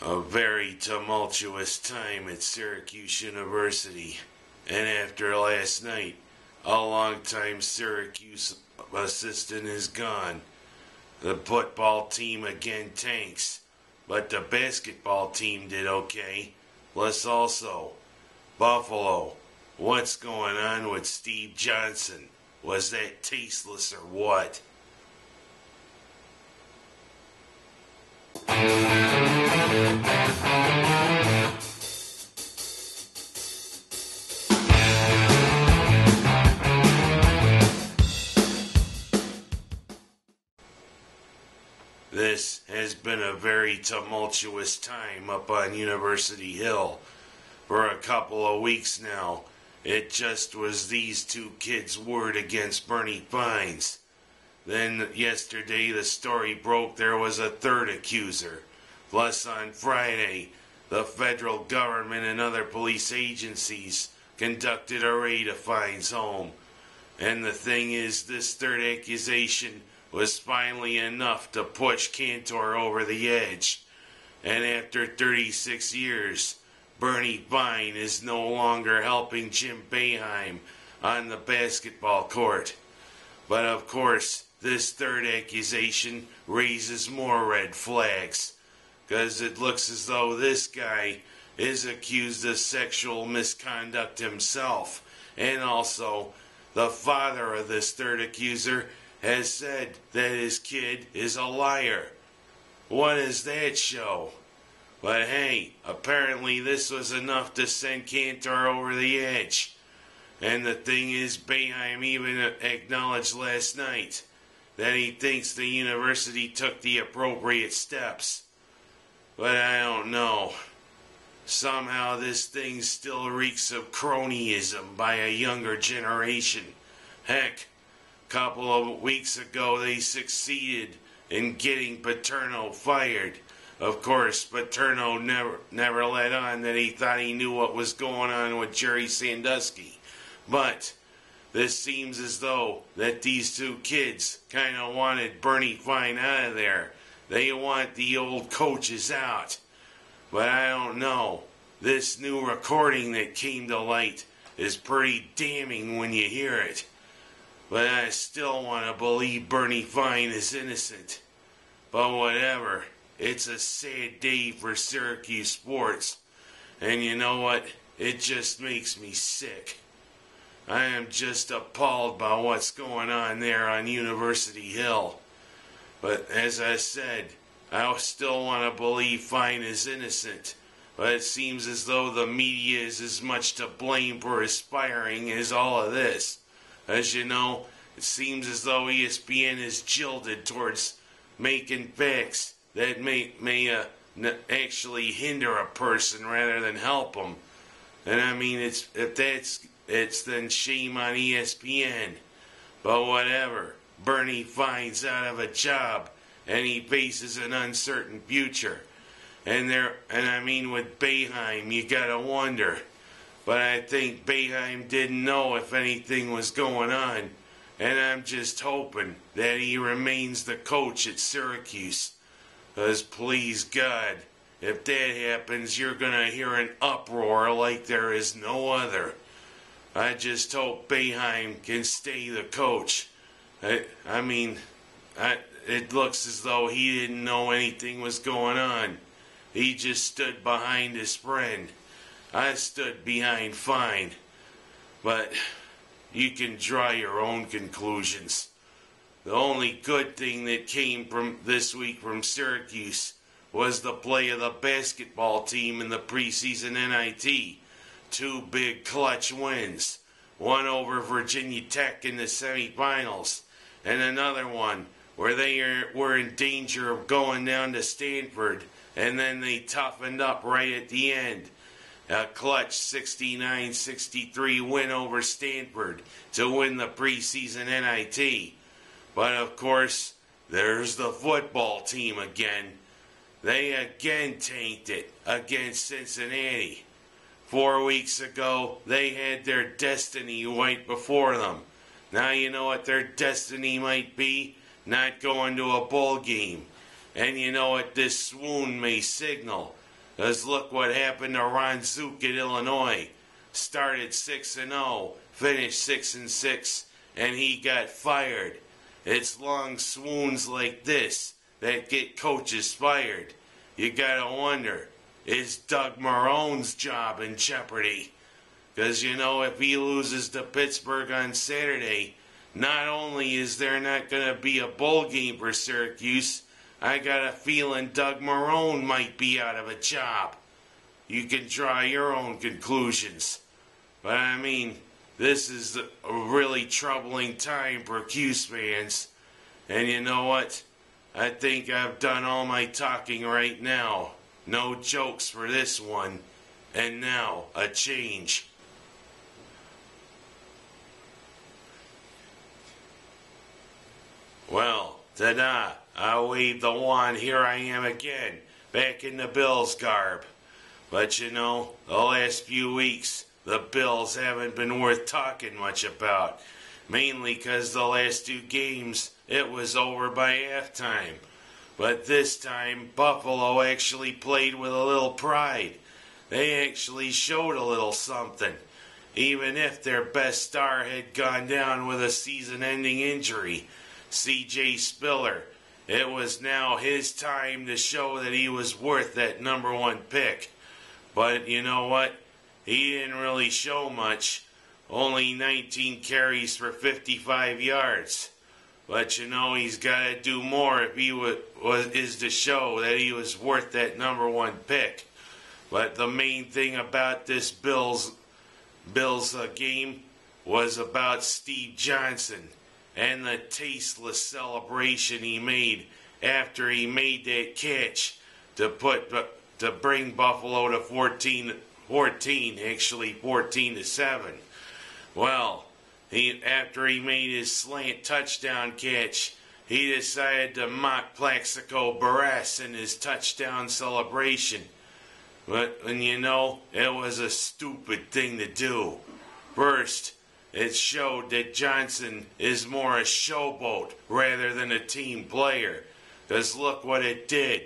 A very tumultuous time at Syracuse University, and after last night, a longtime Syracuse assistant is gone. The football team again tanks, but the basketball team did okay. Plus also, Buffalo, what's going on with Steve Johnson? Was that tasteless or what? This has been a very tumultuous time up on University Hill for a couple of weeks now. It just was these two kids' word against Bernie Fines. Then yesterday the story broke there was a third accuser. Plus on Friday, the federal government and other police agencies conducted a raid of Fines' home. And the thing is, this third accusation was finally enough to push Cantor over the edge. And after 36 years, Bernie Fine is no longer helping Jim Boeheim on the basketball court. But of course, this third accusation raises more red flags, because it looks as though this guy is accused of sexual misconduct himself. And also, the father of this third accuser has said that his kid is a liar. What does that show? But hey, apparently this was enough to send Cantor over the edge. And the thing is, Boeheim even acknowledged last night that he thinks the university took the appropriate steps. But I don't know. Somehow this thing still reeks of cronyism by a younger generation. Heck, couple of weeks ago they succeeded in getting Paterno fired. Of course, Paterno never let on that he thought he knew what was going on with Jerry Sandusky. But this seems as though that these two kids kind of wanted Bernie Fine out of there. They want the old coaches out. But I don't know. This new recording that came to light is pretty damning when you hear it. But I still want to believe Bernie Fine is innocent. But whatever, it's a sad day for Syracuse sports. And you know what? It just makes me sick. I am just appalled by what's going on there on University Hill. But as I said, I still want to believe Fine is innocent. But it seems as though the media is as much to blame for his firing as all of this. As you know, it seems as though ESPN is jilted towards making facts that may actually hinder a person rather than help them. And I mean, it's then shame on ESPN. But whatever, Bernie Fine's out of a job and he faces an uncertain future. And I mean, with Boeheim, you gotta wonder. But I think Boeheim didn't know if anything was going on. And I'm just hoping that he remains the coach at Syracuse. Because please God, if that happens, you're gonna hear an uproar like there is no other. I just hope Boeheim can stay the coach. It looks as though he didn't know anything was going on. He just stood behind his friend. I stood behind Fine. But you can draw your own conclusions. The only good thing that came from this week from Syracuse was the play of the basketball team in the preseason NIT. Two big clutch wins. One over Virginia Tech in the semifinals, and another one where they were in danger of going down to Stanford, and then they toughened up right at the end. A clutch 69-63 win over Stanford to win the preseason NIT. But of course, there's the football team again. They again tanked it against Cincinnati. 4 weeks ago, they had their destiny right before them. Now you know what their destiny might be? Not going to a bowl game. And you know what this swoon may signal? Because look what happened to Ron Zook at Illinois. Started 6-0, finished 6-6, and he got fired. It's long swoons like this that get coaches fired. You gotta wonder, is Doug Marrone's job in jeopardy? Because, if he loses to Pittsburgh on Saturday, not only is there not going to be a bowl game for Syracuse, I got a feeling Doug Marrone might be out of a job. You can draw your own conclusions. But this is a really troubling time for Cuse fans. And you know what? I think I've done all my talking right now. No jokes for this one. And now, a change. Well, ta-da, I waved the wand, here I am again, back in the Bills garb. But the last few weeks, the Bills haven't been worth talking much about. Mainly because the last two games, it was over by halftime. But this time, Buffalo actually played with a little pride. They actually showed a little something. Even if their best star had gone down with a season-ending injury. C.J. Spiller. It was now his time to show that he was worth that number one pick. But you know what? He didn't really show much. Only 19 carries for 55 yards. But he's got to do more if he is to show that he was worth that number one pick. But the main thing about this Bills game was about Steve Johnson. And the tasteless celebration he made after he made that catch to bring Buffalo to 14-7. Well, after he made his slant touchdown catch, he decided to mock Plaxico Burress in his touchdown celebration. But it was a stupid thing to do. First, it showed that Johnson is more a showboat rather than a team player. Because look what it did.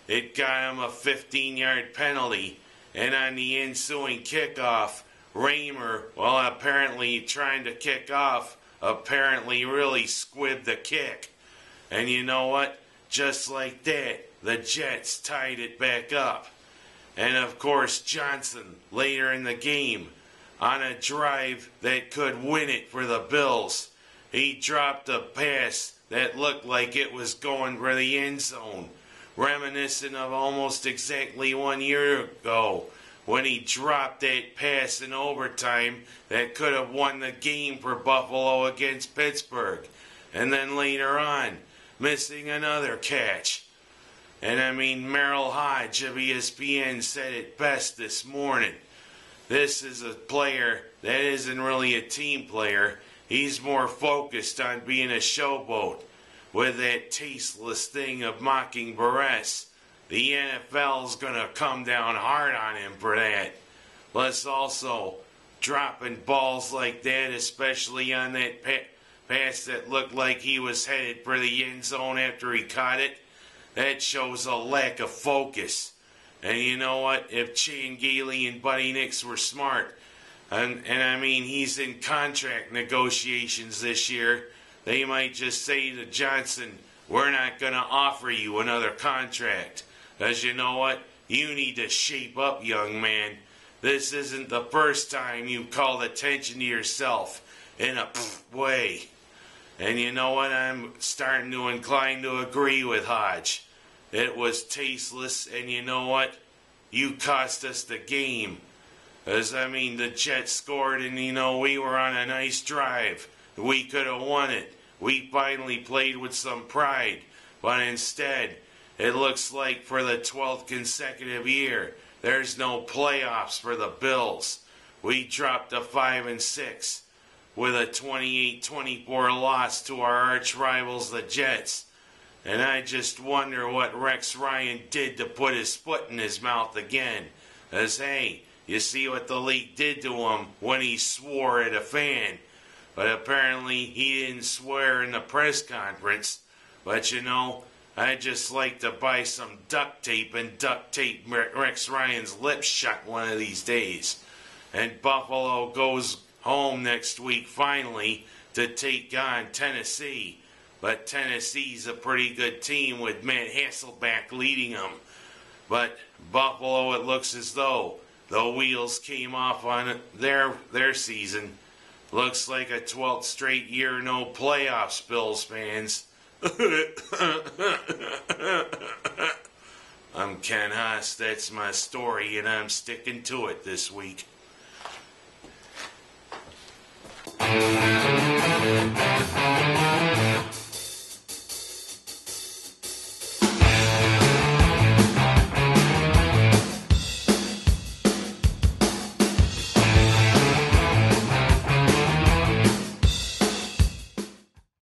It got him a 15-yard penalty. And on the ensuing kickoff, Raymer, while apparently trying to kick off, apparently really squibbed the kick. And you know what? Just like that, the Jets tied it back up. And of course, Johnson, later in the game, on a drive that could win it for the Bills, he dropped a pass that looked like it was going for the end zone, reminiscent of almost exactly 1 year ago when he dropped that pass in overtime that could have won the game for Buffalo against Pittsburgh, and then later on, missing another catch. And Merrill Hodge of ESPN said it best this morning. This is a player that isn't really a team player. He's more focused on being a showboat with that tasteless thing of mocking Burress. The NFL's going to come down hard on him for that. Plus also, dropping balls like that, especially on that pass that looked like he was headed for the end zone after he caught it, that shows a lack of focus. And you know what? If Chan Gailey and Buddy Nix were smart, and he's in contract negotiations this year, they might just say to Johnson, we're not going to offer you another contract. Because you know what? You need to shape up, young man. This isn't the first time you've called attention to yourself in a way. And you know what? I'm starting to incline to agree with Hodge. It was tasteless, and you know what? You cost us the game. Because, the Jets scored, and, we were on a nice drive. We could have won it. We finally played with some pride. But instead, it looks like for the 12th consecutive year, there's no playoffs for the Bills. We dropped to 5-6 with a 28-24 loss to our arch rivals, the Jets. And I just wonder what Rex Ryan did to put his foot in his mouth again. As, hey, you see what the league did to him when he swore at a fan. But apparently he didn't swear in the press conference. But I'd just like to buy some duct tape and duct tape Rex Ryan's lips shut one of these days. And Buffalo goes home next week finally to take on Tennessee. But Tennessee's a pretty good team with Matt Hasselbeck leading them. But Buffalo, it looks as though the wheels came off on their season. Looks like a 12th straight year no playoffs, Bills fans. I'm Ken Haas, that's my story, and I'm sticking to it this week.